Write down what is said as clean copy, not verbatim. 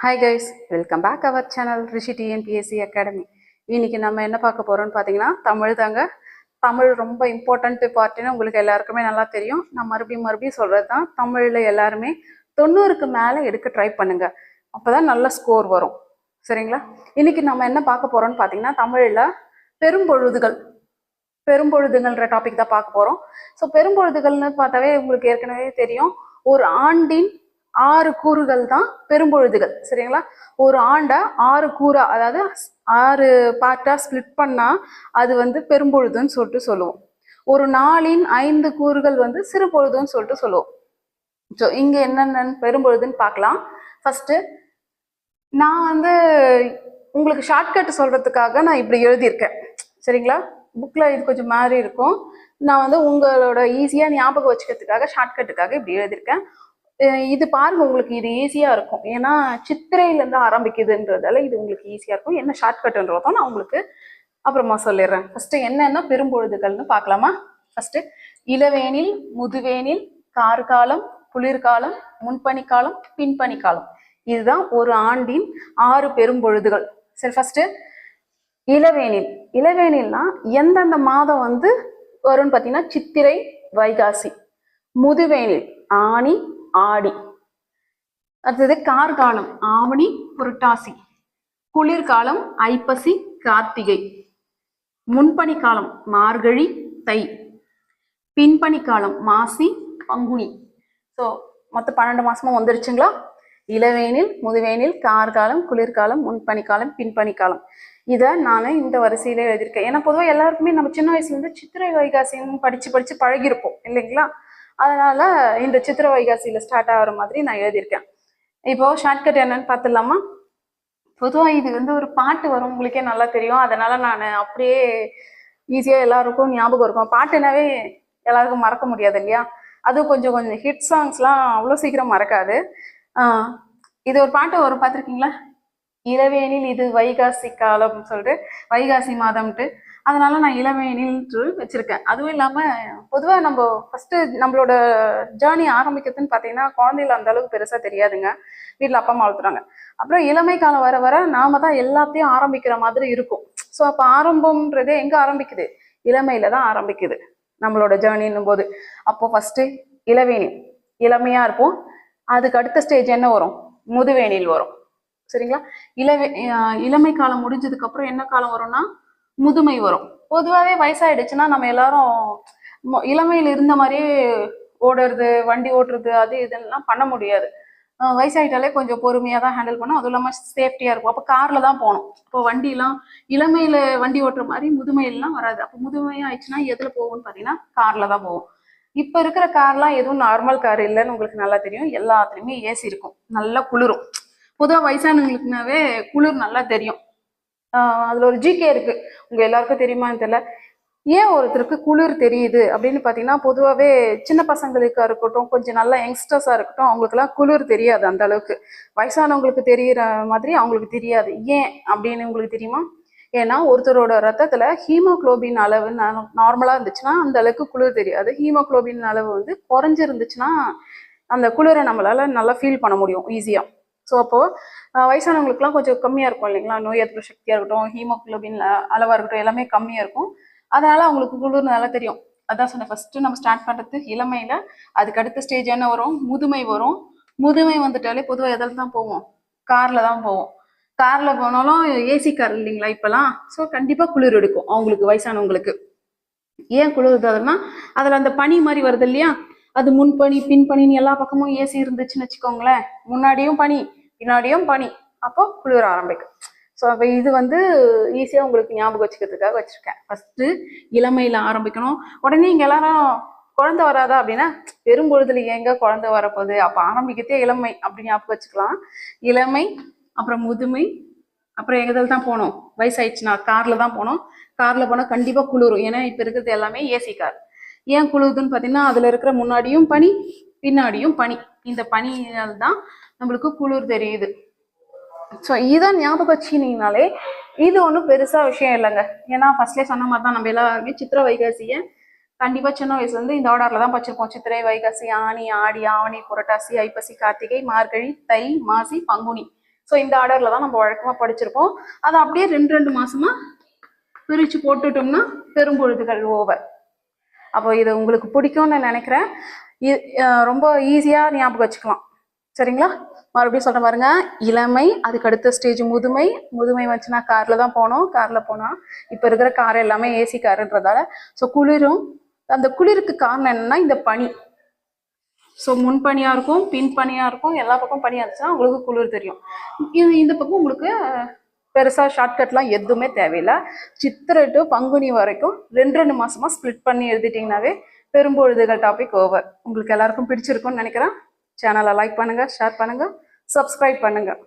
Hi guys, welcome back our channel Rishi TNPSC academy. இன்னைக்கு நம்ம என்ன பார்க்க போறோம்னு பார்த்தீங்கன்னா தமிழ் தாங்க. தமிழ் ரொம்ப இம்பார்ட்டன்ட் பார்ட்டுன்னு உங்களுக்கு எல்லாருக்குமே நல்லா தெரியும். நான் மறுபடியும் சொல்கிறது தான், தமிழில் எல்லாருமே 90க்கு மேலே எடுக்க ட்ரை பண்ணுங்க. அப்போ தான் நல்ல ஸ்கோர் வரும். சரிங்களா? இன்னைக்கு நம்ம என்ன பார்க்க போறோம்னு பார்த்தீங்கன்னா தமிழில் பெரும்பொழுதுகள்ன்ற டாபிக் தான் பார்க்க போகிறோம். ஸோ பெரும்பொழுதுகள்னு பார்த்தாவே உங்களுக்கு ஏற்கனவே தெரியும், ஒரு ஆண்டின் 6 கூறுகள் தான் பெரும்பொழுதுகள். சரிங்களா? ஒரு ஆண்டை 6 கூறா, அதாவது 6 பார்ட்டா ஸ்பிளிட் பண்ணா அது வந்து பெரும்பொழுதுன்னு சொல்லிட்டு சொல்லுவோம். ஒரு நாளின் 5 கூறுகள் வந்து சிறு பொழுதுன்னு சொல்லிட்டு சொல்லுவோம். ஸோ இங்க என்னென்ன பெரும்பொழுதுன்னு பார்க்கலாம். ஃபர்ஸ்ட் நான் வந்து உங்களுக்கு ஷார்ட்கட் சொல்றதுக்காக நான் இப்படி எழுதியிருக்கேன். சரிங்களா? புக்ல இது கொஞ்சம் மாறி இருக்கும். நான் வந்து உங்களோட ஈஸியா ஞாபகம் வச்சுக்கிறதுக்காக ஷார்ட்கட்டுக்காக இப்படி எழுதியிருக்கேன். இது பாருங்க, உங்களுக்கு இது ஈஸியா இருக்கும். ஏன்னா சித்திரையிலேருந்து ஆரம்பிக்குதுன்றதால இது உங்களுக்கு ஈஸியா இருக்கும். என்ன ஷார்ட்கட்ன்றதும் நான் உங்களுக்கு அப்புறமா சொல்லிடுறேன். ஃபர்ஸ்ட் என்னென்ன பெரும்பொழுதுகள்னு பார்க்கலாமா? ஃபர்ஸ்ட் இளவேனில், முதுவேனில், கார்காலம், குளிர்காலம், முன்பனிக்காலம், பின்பனிக்காலம். இதுதான் ஒரு ஆண்டின் 6 பெரும்பொழுதுகள். சரி, ஃபர்ஸ்ட் இளவேனில். இளவேனில்னா எந்தெந்த மாதம் வந்து வரும்னு பார்த்தீங்கன்னா சித்திரை, வைகாசி. முதுவேனில் ஆனி, ஆடி. அடுத்தது கார்காலம் ஆவணி, புரட்டாசி. குளிர்காலம் ஐப்பசி, கார்த்திகை. முன்பனிக்காலம் மார்கழி, தை. பின்பனிக்காலம் மாசி, பங்குனி. ஸோ மொத்தம் 12 மாசமும் வந்துருச்சுங்களா? இளவேனில், முதுவேனில், கார்காலம், குளிர்காலம், முன்பனிக்காலம், பின்பனிக்காலம். இதை நான் இந்த வரிசையில எழுதியிருக்கேன். ஏன்னா பொதுவாக எல்லாருக்குமே நம்ம சின்ன வயசுல இருந்து சித்திரை வைகாசின்னு படிச்சு பழகிருப்போம் இல்லைங்களா? அதனால இந்த சித்திரை வைகாசியில ஸ்டார்ட் ஆகிற மாதிரி நான் எழுதியிருக்கேன். இப்போ ஷார்ட்கட் என்னன்னு பார்த்துடலாமா? பொதுவாக இது வந்து ஒரு பாட்டு வரும், உங்களுக்கே நல்லா தெரியும். அதனால நான் அப்படியே ஈஸியா எல்லாருக்கும் ஞாபகம் இருக்கும். பாட்டுனாவே எல்லாருக்கும் மறக்க முடியாது இல்லையா? அதுவும் கொஞ்சம் ஹிட் சாங்ஸ்லாம் அவ்வளோ சீக்கிரம் மறக்காது. இது ஒரு பாட்டு வரும், பார்த்துருக்கீங்களா? இளவேனில் இது வைகாசி காலம் சொல்லிட்டு, வைகாசி மாதம்ட்டு. அதனால நான் இளவேனில் வச்சிருக்கேன். அதுவும் இல்லாம பொதுவாக நம்ம ஃபர்ஸ்ட் நம்மளோட ஜேர்னி ஆரம்பிக்கிறதுன்னு பார்த்தீங்கன்னா குழந்தைகள் அந்த அளவுக்கு பெருசா தெரியாதுங்க. வீட்டில் அப்பா அம்மா வளர்த்துறாங்க. அப்புறம் இளமை காலம் வர வர நாம தான் எல்லாத்தையும் ஆரம்பிக்கிற மாதிரி இருக்கும். ஸோ அப்போ ஆரம்பம்ன்றதே எங்க ஆரம்பிக்குது? இளமையில தான் ஆரம்பிக்குது நம்மளோட ஜேர்னின்னும் போது. அப்போ ஃபர்ஸ்ட் இளவேனில், இளமையா இருப்போம். அதுக்கு அடுத்த ஸ்டேஜ் என்ன வரும்? முதுவேனில் வரும். சரிங்களா? இளமை காலம் முடிஞ்சதுக்கு அப்புறம் என்ன காலம் வரும்னா முதுமை வரும். பொதுவாகவே வயசாயிடுச்சுன்னா நம்ம எல்லாரும் இளமையில் இருந்த மாதிரியே ஓடுறது, வண்டி ஓட்டுறது, அது இதெல்லாம் பண்ண முடியாது. வயசாயிட்டாலே கொஞ்சம் பொறுமையாக தான் ஹேண்டில் பண்ணும். அதுவும் இல்லாமல் சேஃப்டியாக இருக்கும். அப்போ காரில் தான் போகணும். இப்போ வண்டிலாம் இளமையில் வண்டி ஓட்டுற மாதிரி முதுமையிலாம் வராது. அப்போ முதுமையாக ஆயிடுச்சுன்னா எதில் போகும்னு பார்த்தீங்கன்னா காரில் தான் போகும். இப்போ இருக்கிற கார்லாம் எதுவும் நார்மல் கார் இல்லைன்னு உங்களுக்கு நல்லா தெரியும். எல்லாத்துலேயுமே ஏசி இருக்கும், நல்லா குளிரும். பொதுவாக வயசானவங்களுக்குனாவே குளிர் நல்லா தெரியும். அதில் ஒரு ஜிகே இருக்கு, உங்கள் எல்லாருக்கும் தெரியுமான்னு தெரியல. ஏன் ஒருத்தருக்கு குளிர் தெரியுது அப்படின்னு பார்த்தீங்கன்னா, பொதுவாகவே சின்ன பசங்களுக்கா இருக்கட்டும், கொஞ்சம் நல்லா யங்ஸ்டர்ஸாக இருக்கட்டும், அவங்களுக்குலாம் குளிர் தெரியாது அந்த அளவுக்கு. வயசானவங்களுக்கு தெரிகிற மாதிரி அவங்களுக்கு தெரியாது. ஏன் அப்படின்னு உங்களுக்கு தெரியுமா? ஏன்னா ஒருத்தரோட ரத்தத்தில் ஹீமோக்ளோபின் அளவு நார்மலாக இருந்துச்சுன்னா அந்த அளவுக்கு குளிர் தெரியாது. ஹீமோக்ளோபின் அளவு வந்து குறைஞ்சிருந்துச்சுன்னா அந்த குளிரை நம்மளால நல்லா ஃபீல் பண்ண முடியும் ஈஸியாக. ஸோ அப்போது வயசானவங்களுக்குலாம் கொஞ்சம் கம்மியாக இருக்கும் இல்லைங்களா? நோய் எதிர்ப்பு சக்தியாக இருக்கட்டும், ஹீமோக்ளோபின் அளவாக இருக்கட்டும், எல்லாமே கம்மியாக இருக்கும். அதனால அவங்களுக்கு குளிர் நல்லா தெரியும். அதான் சொன்னேன், ஃபர்ஸ்ட் நம்ம ஸ்டார்ட் பண்ணுறது இளமையில. அதுக்கு அடுத்த ஸ்டேஜ் என்ன வரும்? முதுமை வரும். முதுமை வந்துட்டாலே பொதுவாக எதில் தான் போவோம்? காரில் தான் போவோம். காரில் போனாலும் ஏசி கார் இல்லைங்களா இப்போலாம்? ஸோ கண்டிப்பாக குளிர் எடுக்கும் அவங்களுக்கு, வயசானவங்களுக்கு. ஏன் குளிர்தாதுன்னா அதில் அந்த பனி மாதிரி வருது இல்லையா? அது முன்பனி பின்பனின்னு எல்லா பக்கமும் ஏசி இருந்துச்சுன்னு வச்சுக்கோங்களேன். முன்னாடியும் பனி, பின்னாடியும் பனி, அப்போ குளிர ஆரம்பிக்கும். ஸோ அப்போ இது வந்து ஈஸியாக உங்களுக்கு ஞாபகம் வச்சுக்கிறதுக்காக வச்சுருக்கேன். ஃபஸ்ட்டு இளமையில் ஆரம்பிக்கணும். உடனே இங்கே எல்லாரும் குழந்தை வராதா அப்படின்னா, பெரும்பொழுதுல எங்க குழந்தை வரப்போகுது? அப்போ ஆரம்பிக்கிறதே இளமை அப்படி ஞாபகம் வச்சுக்கலாம். இளமை, அப்புறம் முதுமை, அப்புறம் எதில் தான் போகணும்? வயசாயிடுச்சுன்னா காரில் தான் போகணும். காரில் போனால் கண்டிப்பாக குளிரும். ஏன்னா இப்போ இருக்கிறது எல்லாமே ஏசி கார். ஏன் குளிருதுன்னு பார்த்தீங்கன்னா அதில் இருக்கிற முன்னாடியும் பனி, பின்னாடியும் பனி. இந்த பனியால் தான் நம்மளுக்கு குளிர் தெரியுது. ஸோ இதான் ஞாபகம் வச்சுக்கினீங்கனாலே இது ஒன்றும் பெருசாக விஷயம் இல்லைங்க. ஏன்னா ஃபர்ஸ்ட்லேயே சொன்ன மாதிரி தான் நம்ம எல்லாருமே சித்திரை வைகாசியை கண்டிப்பாக சின்ன வயசுலேருந்து இந்த ஆர்டரில் தான் படிச்சிருப்போம். சித்திரை, வைகாசி, ஆனி, ஆடி, ஆவணி, புரட்டாசி, ஐப்பசி, கார்த்திகை, மார்கழி, தை, மாசி, பங்குனி. ஸோ இந்த ஆர்டரில் தான் நம்ம வழக்கமாக படிச்சிருப்போம். அதை அப்படியே 2 மாசமா பிரித்து போட்டுட்டோம்னா பெரும்பொழுதுகள் ஓவர். அப்போ இது உங்களுக்கு பிடிக்கும்னு நினைக்கிறேன். ரொம்ப ஈஸியாக ஞாபகம் வச்சுக்கலாம். சரிங்களா? மறுபடியும் சொல்ற பாருங்க. இளமை, அதுக்கு அடுத்த ஸ்டேஜ் முதுமை. முதுமை வந்துச்சுன்னா கார்ல தான் போனோம். கார்ல போனா இப்போ இருக்கிற கார் எல்லாமே ஏசி காருன்றதால ஸோ குளிரும். அந்த குளிருக்கு காரணம் என்னன்னா இந்த பனி. ஸோ முன்பனியாக இருக்கும், பின்பனியாக இருக்கும், எல்லா பக்கம் பனியாக இருந்துச்சுன்னா உங்களுக்கு குளிர் தெரியும். இந்த பக்கம் உங்களுக்கு பெருசாக ஷார்ட்கட்லாம் எதுவுமே தேவையில்லை. சித்திரை டு பங்குனி வரைக்கும் 2 மாசமா ஸ்ப்ளிட் பண்ணி எழுதிட்டிங்கனாவே பெரும்பொழுதுகள் டாபிக் ஓவர். உங்களுக்கு எல்லாருக்கும் பிடிச்சிருக்கும்னு நினைக்கிறேன். சேனலை லைக் பண்ணுங்கள், ஷேர் பண்ணுங்கள், சப்ஸ்கிரைப் பண்ணுங்கள்.